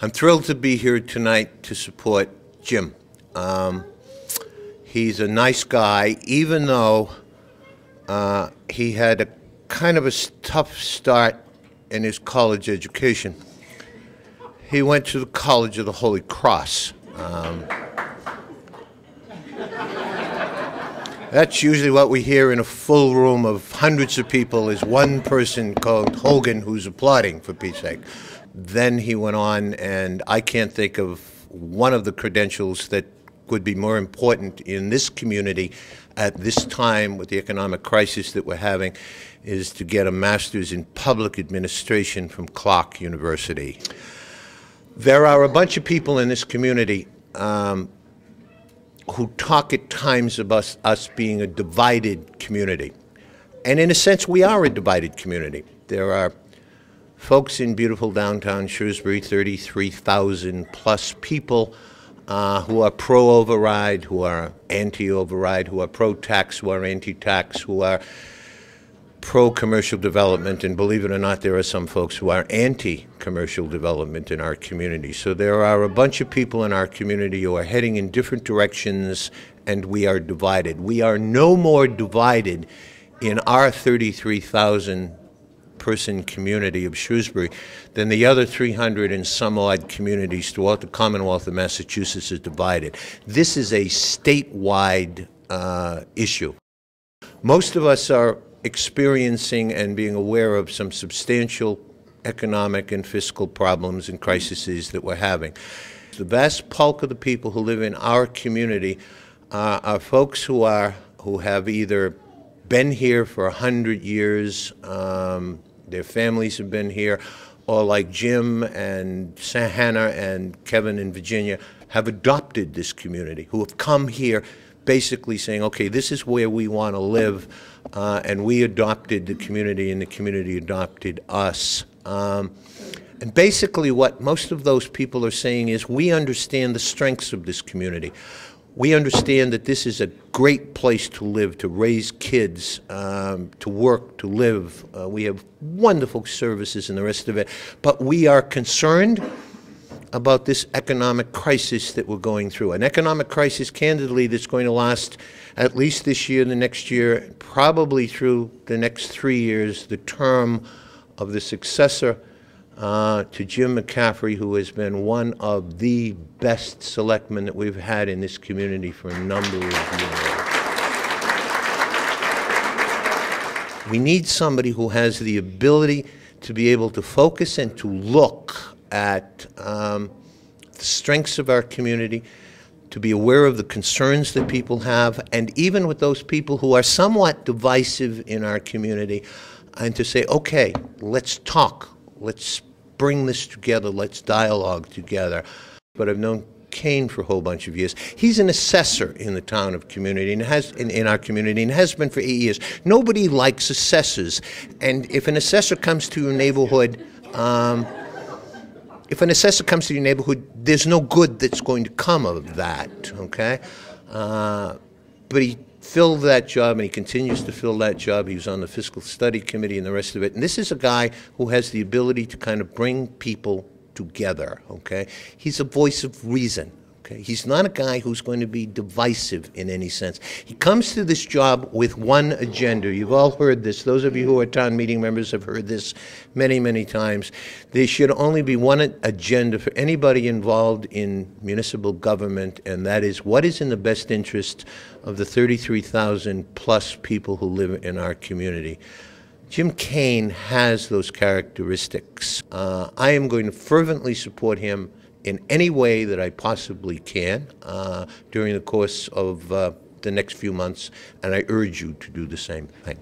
I'm thrilled to be here tonight to support Jim. He's a nice guy, even though he had a kind of a tough start in his college education. He went to the College of the Holy Cross. That's usually what we hear in a full room of hundreds of people is one person called Hogan who's applauding, for Pete's sake. Then he went on, and I can't think of one of the credentials that would be more important in this community at this time with the economic crisis that we're having, is to get a master's in public administration from Clark University. There are a bunch of people in this community who talk at times about us being a divided community. And in a sense, we are a divided community. There are folks in beautiful downtown Shrewsbury, 33,000 plus people who are pro-override, who are anti-override, who are pro-tax, who are anti-tax, who are pro-commercial development, and believe it or not, there are some folks who are anti-commercial development in our community. So there are a bunch of people in our community who are heading in different directions, and we are divided. We are no more divided in our 33,000 person community of Shrewsbury than the other 300 and some odd communities throughout the Commonwealth of Massachusetts is divided. This is a statewide issue. Most of us are experiencing and being aware of some substantial economic and fiscal problems and crises that we're having. The vast bulk of the people who live in our community are folks who have either been here for 100 years, their families have been here, or like Jim and Hannah and Kevin in Virginia have adopted this community, who have come here basically saying, okay, this is where we want to live, and we adopted the community and the community adopted us. And basically what most of those people are saying is we understand the strengths of this community. We understand that this is a great place to live, to raise kids, to work, to live. We have wonderful services and the rest of it. But we are concerned about this economic crisis that we're going through. An economic crisis, candidly, that's going to last at least this year, the next year, probably through the next 3 years, the term of the successor to Jim McCaffrey, who has been one of the best selectmen that we've had in this community for a number of years. We need somebody who has the ability to be able to focus and to look at the strengths of our community, to be aware of the concerns that people have, and even with those people who are somewhat divisive in our community, and to say, okay, let's talk. Let's bring this together. Let's dialogue together. But I've known Kane for a whole bunch of years. He's an assessor in the town of community and has in our community and has been for 8 years. Nobody likes assessors, and if an assessor comes to your neighborhood, there's no good that's going to come of that. Okay, but he filled that job, and he continues to fill that job. He was on the Fiscal Study Committee and the rest of it. And this is a guy who has the ability to kind of bring people together, okay? He's a voice of reason, okay? He's not a guy who's going to be divisive in any sense. He comes to this job with one agenda. You've all heard this. Those of you who are town meeting members have heard this many, many times. There should only be one agenda for anybody involved in municipal government, and that is what is in the best interest of the 33,000 plus people who live in our community. Jim Kane has those characteristics. I am going to fervently support him in any way that I possibly can during the course of the next few months, and I urge you to do the same thing.